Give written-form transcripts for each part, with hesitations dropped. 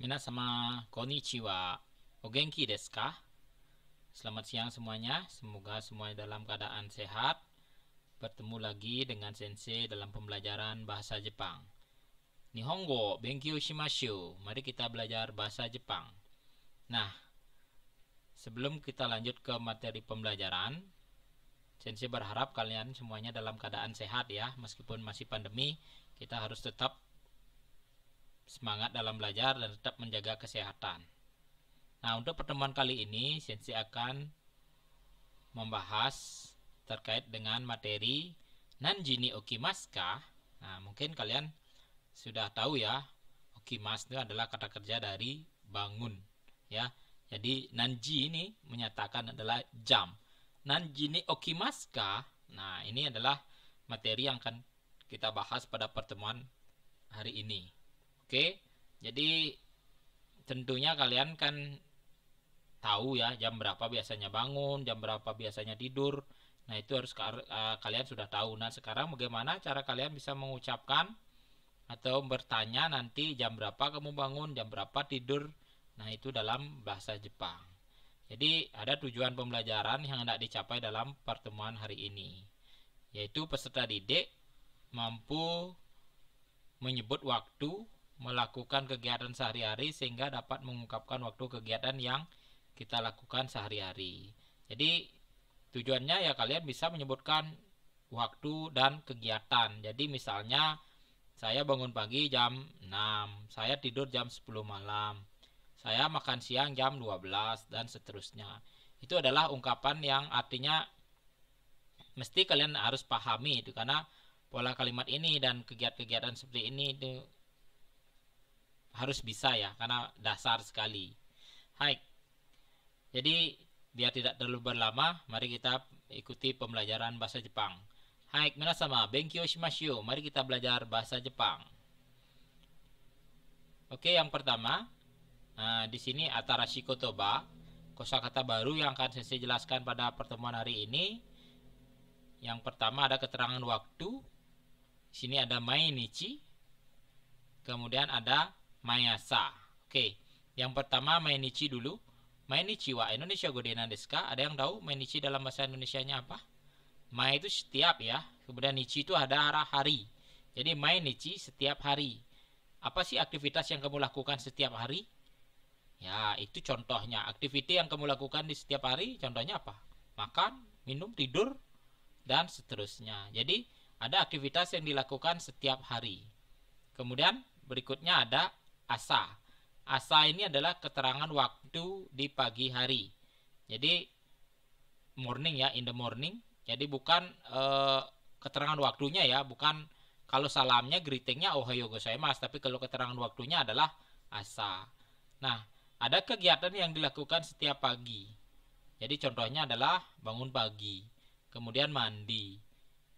Minasama konnichiwa. O genki desu ka? Selamat siang semuanya. Semoga semuanya dalam keadaan sehat. Bertemu lagi dengan Sensei dalam pembelajaran bahasa Jepang. Nihongo benkyou shimashou. Mari kita belajar bahasa Jepang. Nah, sebelum kita lanjut ke materi pembelajaran, Sensei berharap kalian semuanya dalam keadaan sehat ya. Meskipun masih pandemi, kita harus tetap semangat dalam belajar dan tetap menjaga kesehatan. Nah, untuk pertemuan kali ini Sensei akan membahas terkait dengan materi Nanji ni okimasu ka? Nah, mungkin kalian sudah tahu ya, okimasu itu adalah kata kerja dari bangun ya. Jadi nanji ini menyatakan adalah jam. Nanji ni okimasu ka? Nah, ini adalah materi yang akan kita bahas pada pertemuan hari ini. Oke, jadi tentunya kalian kan tahu ya jam berapa biasanya bangun, jam berapa biasanya tidur. Nah, itu harus kalian sudah tahu. Nah, sekarang bagaimana cara kalian bisa mengucapkan atau bertanya nanti jam berapa kamu bangun, jam berapa tidur. Nah, itu dalam bahasa Jepang. Jadi, ada tujuan pembelajaran yang hendak dicapai dalam pertemuan hari ini, yaitu peserta didik mampu menyebut waktu, melakukan kegiatan sehari-hari sehingga dapat mengungkapkan waktu kegiatan yang kita lakukan sehari-hari. Jadi tujuannya ya kalian bisa menyebutkan waktu dan kegiatan. Jadi misalnya saya bangun pagi jam 6, saya tidur jam 10 malam, saya makan siang jam 12 dan seterusnya. Itu adalah ungkapan yang artinya mesti kalian harus pahami itu, karena pola kalimat ini dan kegiatan-kegiatan seperti ini itu harus bisa ya, karena dasar sekali. Hai. Jadi biar tidak terlalu berlama, mari kita ikuti pembelajaran bahasa Jepang. Hai, minasama, benkyou shimashou. Mari kita belajar bahasa Jepang. Oke, yang pertama, di sini atarashi kotoba, kosakata baru yang akan saya jelaskan pada pertemuan hari ini. Yang pertama ada keterangan waktu. Di sini ada mainichi. Kemudian ada mayasa. Oke, yang pertama mainichi dulu. Mainichi wa Indonesia go de nan desu ka? Ada yang tahu mainichi dalam bahasa Indonesianya apa? Mai itu setiap ya. Kemudian nichi itu ada hari. Jadi mainichi setiap hari. Apa sih aktivitas yang kamu lakukan setiap hari? Ya, itu contohnya. Aktiviti yang kamu lakukan di setiap hari, contohnya apa? Makan, minum, tidur, dan seterusnya. Jadi ada aktivitas yang dilakukan setiap hari. Kemudian berikutnya ada asa. Asa ini adalah keterangan waktu di pagi hari. Jadi morning ya, in the morning. Jadi bukan keterangan waktunya ya, bukan kalau salamnya greetingnya ohayo gozaimasu, tapi kalau keterangan waktunya adalah asa. Nah, ada kegiatan yang dilakukan setiap pagi. Jadi contohnya adalah bangun pagi, kemudian mandi,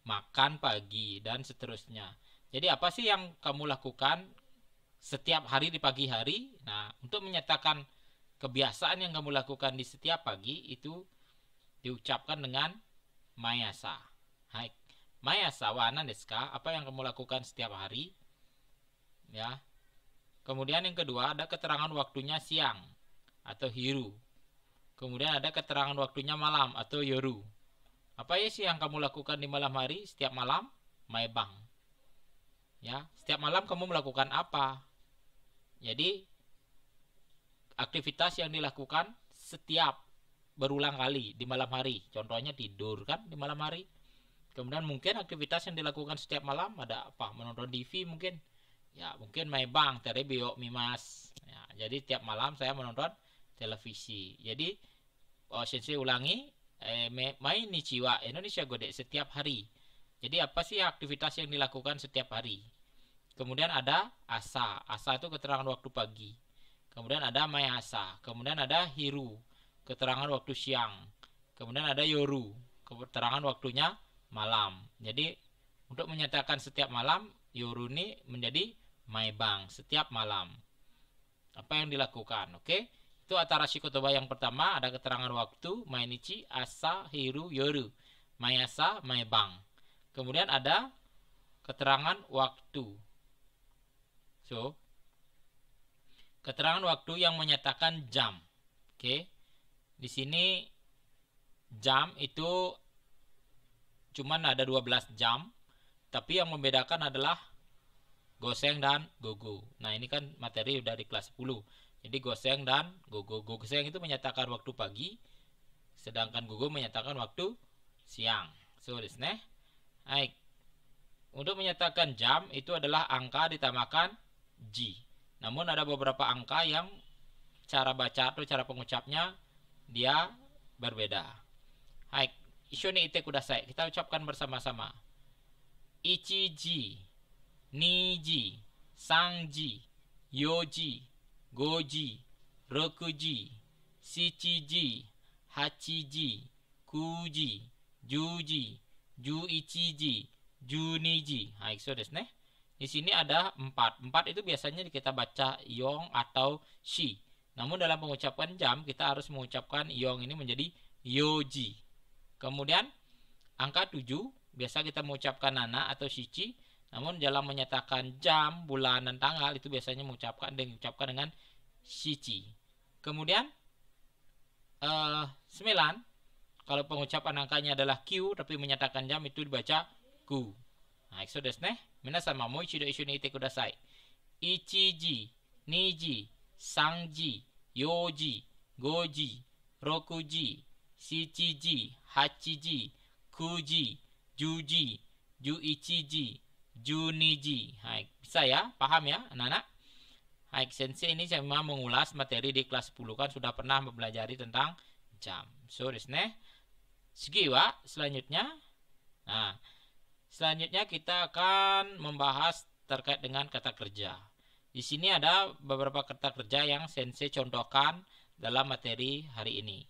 makan pagi, dan seterusnya. Jadi apa sih yang kamu lakukan setiap hari di pagi hari? Nah, untuk menyatakan kebiasaan yang kamu lakukan di setiap pagi itu diucapkan dengan mayasa. Hai, mayasa wa nan desu ka? Apa yang kamu lakukan setiap hari? Ya. Kemudian yang kedua ada keterangan waktunya siang atau hiru. Kemudian ada keterangan waktunya malam atau yoru. Apa ya sih yang kamu lakukan di malam hari? Setiap malam, maebang. Ya, setiap malam kamu melakukan apa? Jadi aktivitas yang dilakukan setiap berulang kali di malam hari. Contohnya tidur kan di malam hari. Kemudian mungkin aktivitas yang dilakukan setiap malam ada apa? Menonton TV mungkin. Ya, mungkin maebang, terebio mimas. Ya, jadi tiap malam saya menonton televisi. Jadi Sensei ulangi, mainichi wa Indonesia go de, setiap hari. Jadi apa sih aktivitas yang dilakukan setiap hari? Kemudian ada asa. Asa itu keterangan waktu pagi. Kemudian ada mayasa. Kemudian ada hiru, keterangan waktu siang. Kemudian ada yoru, keterangan waktunya malam. Jadi untuk menyatakan setiap malam, yoru ini menjadi maebang, setiap malam. Apa yang dilakukan? Oke. Itu atarashi kotoba yang pertama, ada keterangan waktu, mainichi, asa, hiru, yoru. Mayasa, maebang. Kemudian ada keterangan waktu. So, keterangan waktu yang menyatakan jam. Oke. Di sini jam itu cuman ada 12 jam, tapi yang membedakan adalah goseng dan gogo. Nah, ini kan materi udah di kelas 10. Jadi goseng dan gogo. Goseng itu menyatakan waktu pagi, sedangkan gogo menyatakan waktu siang. So, desu ne. Baik. Untuk menyatakan jam itu adalah angka ditambahkan ji. Namun ada beberapa angka yang cara baca atau cara pengucapnya dia berbeda. Baik, ishoni ite kudasai. Kita ucapkan bersama-sama. Ichiji, niji, sangji, yoji, goji, rokuji, shichiji, hachiji, kuji, juji, juichiji, juniji. Baik, so desu ne. Di sini ada 4. 4 itu biasanya kita baca yong atau shi. Namun dalam pengucapan jam kita harus mengucapkan yong ini menjadi yoji. Kemudian angka 7 biasa kita mengucapkan nana atau shichi. Namun dalam menyatakan jam, bulan, dan tanggal itu biasanya mengucapkan dengan shichi. Kemudian 9, kalau pengucapan angkanya adalah Q tapi menyatakan jam itu dibaca ku. Nah, so desu ne. Minasan mo ichido ishoni ite kudasai. Ichiji, niji, sangji, yoji, goji, rokuji, shichiji, hachiji, kuji, juji, juichiji, juniji. Hai, bisa ya? Paham ya, anak-anak? Hai, sensei ini saya mau mengulas materi di kelas 10 kan sudah pernah mempelajari tentang jam. So desu ne. Segi wa selanjutnya. Nah, selanjutnya kita akan membahas terkait dengan kata kerja. Di sini ada beberapa kata kerja yang sensei contohkan dalam materi hari ini.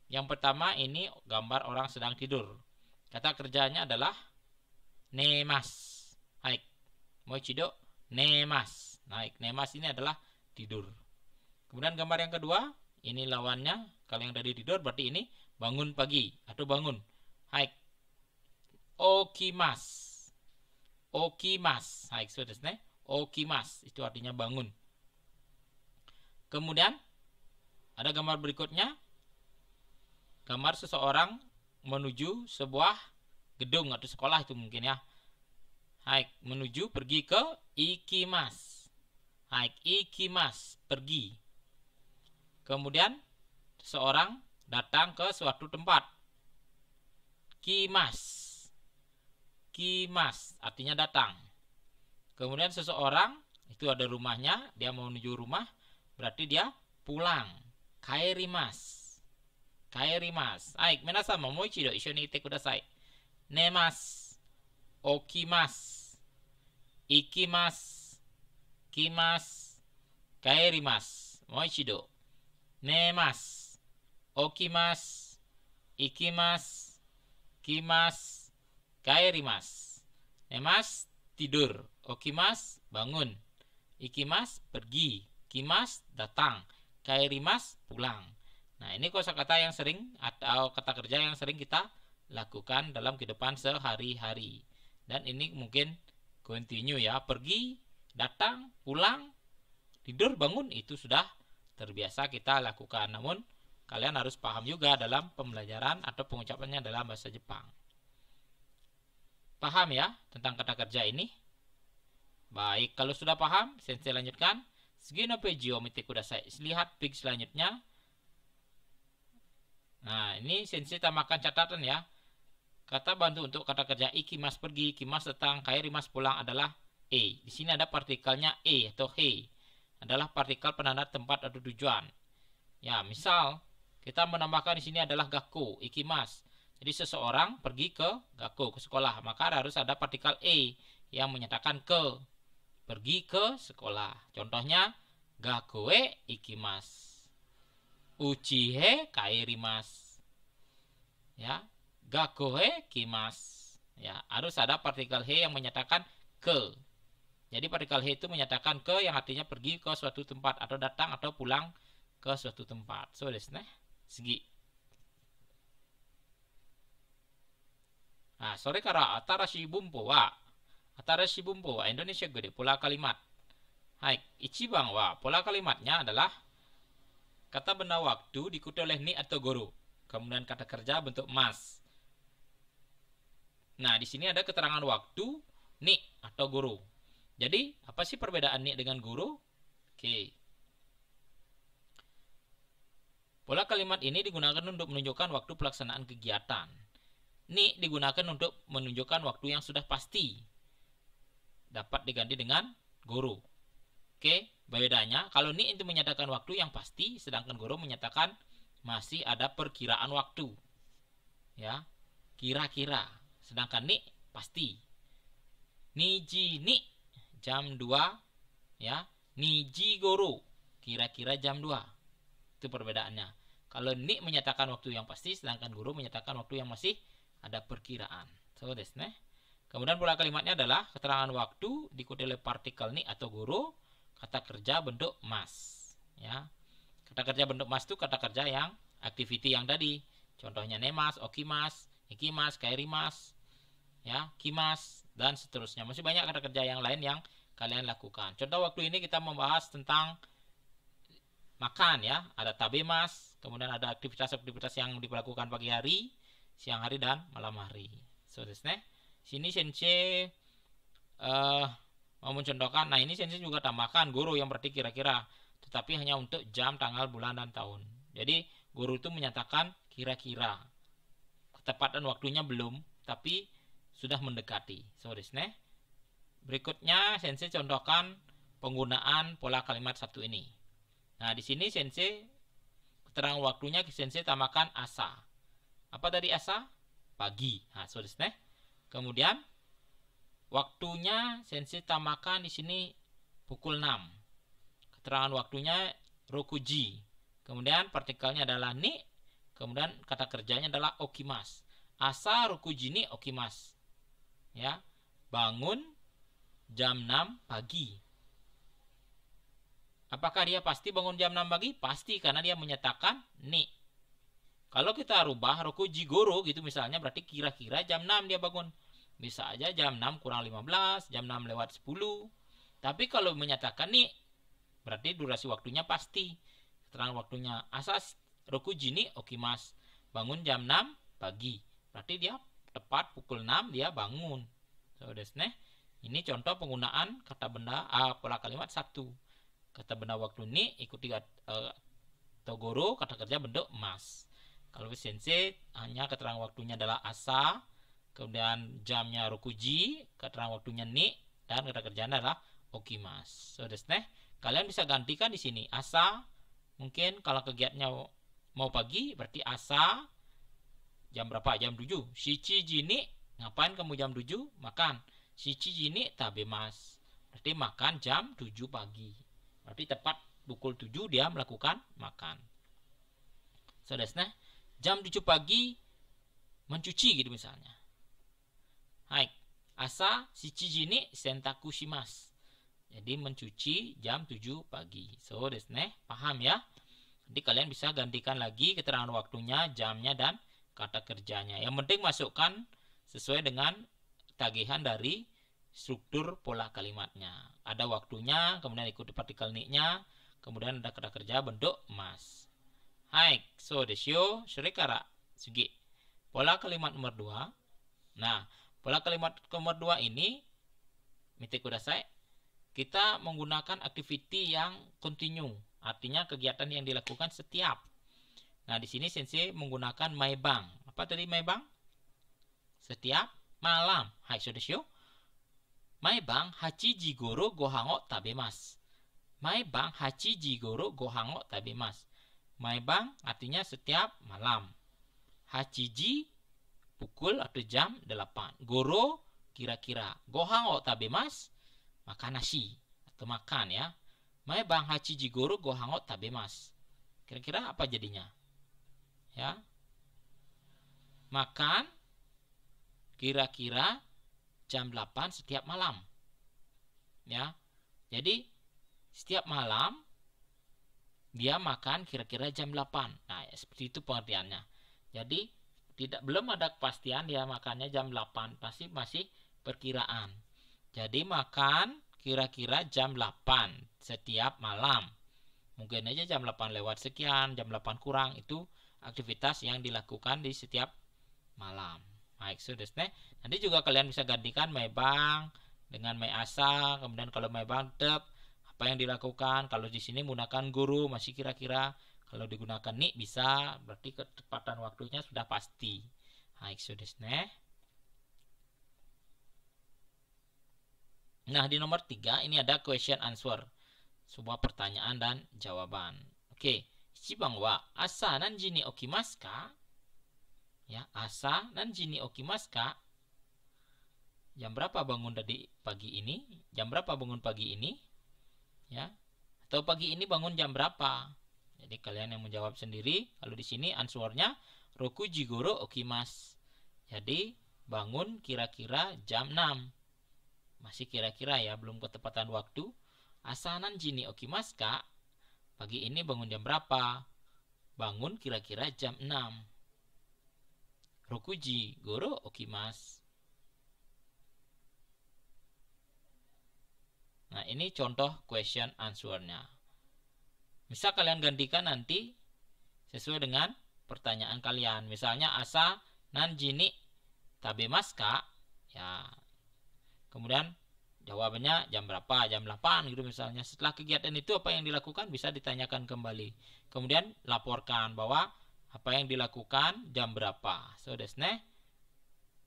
Yang pertama ini gambar orang sedang tidur. Kata kerjanya adalah nemas. Baik. Moichido nemas. Baik, nemas ini adalah tidur. Kemudian gambar yang kedua, ini lawannya. Kalau yang dari tidur berarti ini bangun pagi atau bangun. Baik. Okimas. Okimas. Baik, so desu ne. Okimas itu artinya bangun. Kemudian ada gambar berikutnya. Gambar seseorang menuju sebuah gedung atau sekolah itu mungkin ya. Baik, menuju pergi ke ikimas. Baik, ikimas, pergi. Kemudian seseorang datang ke suatu tempat. Kimas. Kimas artinya datang. Kemudian seseorang itu ada rumahnya, dia mau menuju rumah, berarti dia pulang. Kaerimas. Kaerimas. Baik, minasan mo moichido ishoni ite kudasai. Nemas, okimas, ikimas, kimas, kaerimas. Moichido. Nemas, okimas, ikimas, kimas, kaerimas. Nemas, tidur. Okimas, bangun. Ikimas, pergi. Kimas, datang. Kaerimas, pulang. Nah, ini kosakata yang sering atau kata kerja yang sering kita lakukan dalam kehidupan sehari-hari. Dan ini mungkin continue ya. Pergi, datang, pulang, tidur, bangun. Itu sudah terbiasa kita lakukan. Namun, kalian harus paham juga dalam pembelajaran atau pengucapannya dalam bahasa Jepang. Paham ya tentang kata kerja ini? Baik, kalau sudah paham, sensei lanjutkan. Segi no peji o mite kudasai. Lihat page selanjutnya. Nah, ini sensei tambahkan catatan ya. Kata bantu untuk kata kerja ikimas pergi, kimas datang, kaerimas pulang adalah e. Di sini ada partikelnya e atau he. Adalah partikel penanda tempat atau tujuan. Ya, misal kita menambahkan di sini adalah gakko, ikimas. Jadi seseorang pergi ke gakko, ke sekolah, maka harus ada partikel e yang menyatakan ke. Pergi ke sekolah. Contohnya gakko e ikimas. Uchi he kaerimas. Ya, gakko he kimas. Ya, harus ada partikel he yang menyatakan ke. Jadi partikel he itu menyatakan ke yang artinya pergi ke suatu tempat atau datang atau pulang ke suatu tempat. So desu ne. Segi. Nah, sore kara atarashi bunpo wa Indonesia gede pola kalimat. Hai, ichiban wa pola kalimatnya adalah kata benda waktu diikuti oleh ni atau goro. Kemudian kata kerja bentuk mas. Nah, di sini ada keterangan waktu ni atau goro. Jadi, apa sih perbedaan ni dengan goro? Oke. Pola kalimat ini digunakan untuk menunjukkan waktu pelaksanaan kegiatan. Ni digunakan untuk menunjukkan waktu yang sudah pasti. Dapat diganti dengan goro. Oke, bedanya kalau ni itu menyatakan waktu yang pasti, sedangkan goro menyatakan masih ada perkiraan waktu. Ya, kira-kira. Sedangkan ni pasti. Niji ni jam 2, ya. Niji goro kira-kira jam 2. Itu perbedaannya. Kalau ni menyatakan waktu yang pasti, sedangkan goro menyatakan waktu yang masih ada perkiraan. So desu ne. Kemudian pola kalimatnya adalah keterangan waktu diikuti oleh partikel ni atau goro, kata kerja bentuk mas. Ya. Kata kerja bentuk mas itu kata kerja yang activity yang tadi. Contohnya nemas, okimas, ikimas, kairimas, ya, kimas, dan seterusnya. Masih banyak kata kerja yang lain yang kalian lakukan. Contoh waktu ini kita membahas tentang makan, ya. Ada tabemas, kemudian ada aktivitas-aktivitas yang dilakukan pagi hari, siang hari, dan malam hari. So desu ne. Sini sensei mau mencontohkan. Nah, ini sensei juga tambahkan guru yang berarti kira-kira, tetapi hanya untuk jam, tanggal, bulan, dan tahun. Jadi guru itu menyatakan kira-kira. Ketepatan waktunya belum, tapi sudah mendekati. So desu ne. Berikutnya sensei contohkan penggunaan pola kalimat satu ini. Nah, di sini sensei keterangan waktunya sensei tambahkan asa. Apa tadi asa? Pagi. Nah, so desu ne. Kemudian waktunya sensei tambahkan di sini pukul 6. Keterangan waktunya rokuji. Kemudian partikelnya adalah ni. Kemudian kata kerjanya adalah okimas. Asa rokuji ni okimas. Ya, bangun jam 6 pagi. Apakah dia pasti bangun jam 6 pagi? Pasti, karena dia menyatakan ni. Kalau kita rubah rokuji goro gitu misalnya, berarti kira-kira jam 6 dia bangun. Bisa aja jam 6 kurang 15, jam 6 lewat 10. Tapi kalau menyatakan ni, berarti durasi waktunya pasti. Keterangan waktunya asas rokuji ni okimas. Bangun jam 6 pagi. Berarti dia tepat pukul 6 dia bangun. So desu ne. Ini contoh penggunaan kata benda pola kalimat 1. Kata benda waktu ni ikuti togoro, kata kerja bentuk mas. Kalau sensei hanya keterangan waktunya adalah asa, kemudian jamnya rokuji, keterangan waktunya ni, dan kata kerjanya adalah okimas. So desu ne. Kalian bisa gantikan di sini asa. Mungkin kalau kegiatannya mau pagi, berarti asa jam berapa? Jam 7. Shichiji ni, ngapain kamu jam 7? Makan. Shichiji ni tabemas. Berarti makan jam 7 pagi. Berarti tepat pukul 7 dia melakukan makan. So desu ne. Jam 7 pagi mencuci gitu misalnya. Hai. Asa shichiji ni sentaku shimasu. Jadi mencuci jam 7 pagi. So desu ne. Paham ya? Jadi kalian bisa gantikan lagi keterangan waktunya, jamnya, dan kata kerjanya. Yang penting masukkan sesuai dengan tagihan dari struktur pola kalimatnya. Ada waktunya, kemudian ikuti partikel ni-nya, kemudian ada kata kerja bentuk mas. Hai, so desu yo. Sorekara sugi. Pola kalimat nomor 2. Nah, pola kalimat nomor 2 ini mite kudasai. Kita menggunakan activity yang continue. Artinya kegiatan yang dilakukan setiap. Nah, di sini sensei menggunakan maibang. Apa tadi maibang? Setiap malam. Hai, so desu yo. Maibang hachiji goro gohan o tabemasu. Maibang hachiji goro gohan o tabemasu. Maibang artinya setiap malam. Hachiji pukul atau jam 8. Goro kira-kira. Gohan o tabemasu makan nasi atau makan ya. Maibang hachiji goro gohan o tabemasu. Kira-kira apa jadinya? Ya. Makan kira-kira jam 8 setiap malam. Ya. Jadi setiap malam dia makan kira-kira jam 8. Nah, ya, seperti itu pengertiannya. Jadi belum ada kepastian dia makannya jam 8, pasti masih perkiraan. Jadi makan kira-kira jam 8 setiap malam. Mungkin aja jam 8 lewat sekian, jam 8 kurang, itu aktivitas yang dilakukan di setiap malam. Baik, so desne. Nanti juga kalian bisa gantikan maebang dengan asa. Kemudian kalau maebang tetap apa yang dilakukan. Kalau di sini menggunakan guru masih kira-kira. Kalau digunakan nih bisa, berarti ketepatan waktunya sudah pasti. Baik, so desne. Nah, di nomor 3 ini ada question answer. Sebuah pertanyaan dan jawaban. Oke, Ichiban wa asa nanji ni okimasu ka? Ya, asa nanji ni okimasu ka? Jam berapa bangun tadi pagi ini? Jam berapa bangun pagi ini? Ya. Atau pagi ini bangun jam berapa? Jadi kalian yang menjawab sendiri. Kalau di sini answernya rokuji goro okimasu. Jadi bangun kira-kira jam 6. Masih kira-kira ya, belum ketepatan waktu. Asa nanji ni okimasu ka? Pagi ini bangun jam berapa? Bangun kira-kira jam 6. Rokuji goro okimasu. Nah, ini contoh question answer-nya. Bisa kalian gantikan nanti sesuai dengan pertanyaan kalian. Misalnya asa nanji ni tabemasu ka? Ya. Kemudian jawabannya jam berapa? Jam 8 gitu misalnya. Setelah kegiatan itu apa yang dilakukan bisa ditanyakan kembali. Kemudian laporkan bahwa apa yang dilakukan jam berapa. So desne.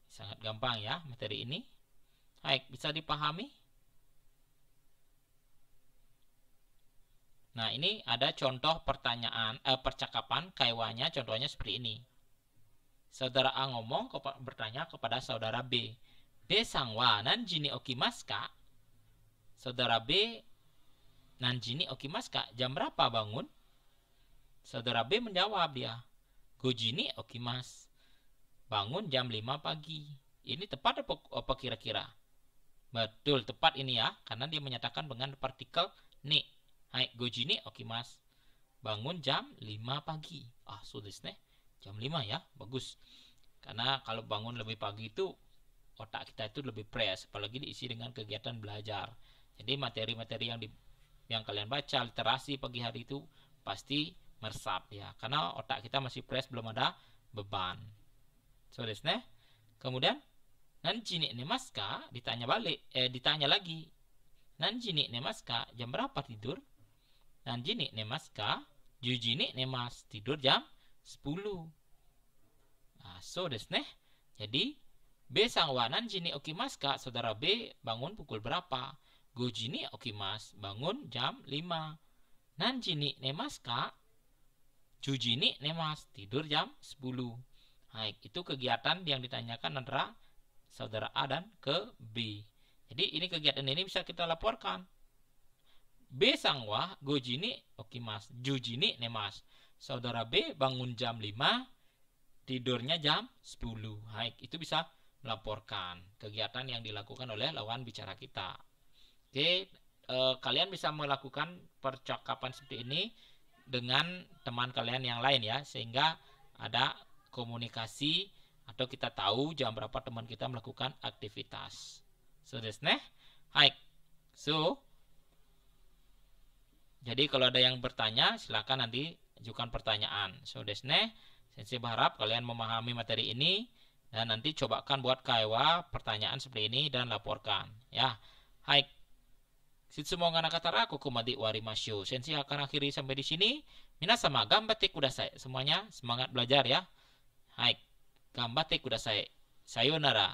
Sangat gampang ya materi ini. Baik, bisa dipahami? Nah, ini ada contoh pertanyaan percakapan kaiwanya, contohnya seperti ini. Saudara A ngomong bertanya kepada saudara B. B-sang wa nanji ni okimasu ka? Saudara B, nanji ni okimasu ka? Jam berapa bangun? Saudara B menjawab dia, goji ni okimasu. Bangun jam 5 pagi. Ini tepat apa kira-kira? Betul, tepat ini ya, karena dia menyatakan dengan partikel ni. Hai, goji ni okimasu. Bangun jam 5 pagi. Ah, so desu ne. Jam 5 ya, bagus. Karena kalau bangun lebih pagi itu otak kita itu lebih fresh, apalagi diisi dengan kegiatan belajar. Jadi materi-materi yang kalian baca, literasi pagi hari itu pasti meresap ya, karena otak kita masih fresh, belum ada beban. So desu ne. Kemudian nanji ni nemasu ka? Ditanya lagi. Nanji ni nemasu ka? Jam berapa tidur? Nanji ni nemasu ka? Juji ni nemasu. Tidur jam 10. Nah, so desu ne. Jadi B-sang wa nanji ni okimasu ka? Saudara B bangun pukul berapa? Goji ni okimasu. Bangun jam 5. Nanji ni nemasu ka? Juji ni nemasu. Tidur jam 10. Baik, itu kegiatan yang ditanyakan antara saudara A dan ke B. Jadi ini kegiatan ini bisa kita laporkan. B-sang wa goji ni okimasu. Juji ni nemasu. Saudara B bangun jam 5. Tidurnya jam 10. Baik, itu bisa melaporkan kegiatan yang dilakukan oleh lawan bicara kita. Oke, kalian bisa melakukan percakapan seperti ini dengan teman kalian yang lain ya, sehingga ada komunikasi atau kita tahu jam berapa teman kita melakukan aktivitas. So desu ne. Hai. So, jadi kalau ada yang bertanya, silakan nanti ajukan pertanyaan. So desu ne. Sensei berharap kalian memahami materi ini. Dan nanti cobakan buat kaiwa pertanyaan seperti ini dan laporkan. Ya, hai. Shitsumo ga nakatara kokomade warimashu. Sensei akan akhiri sampai di sini. Minasama gambatte kudasai. Semuanya semangat belajar ya. Hai. Gambatte kudasai. Sayonara.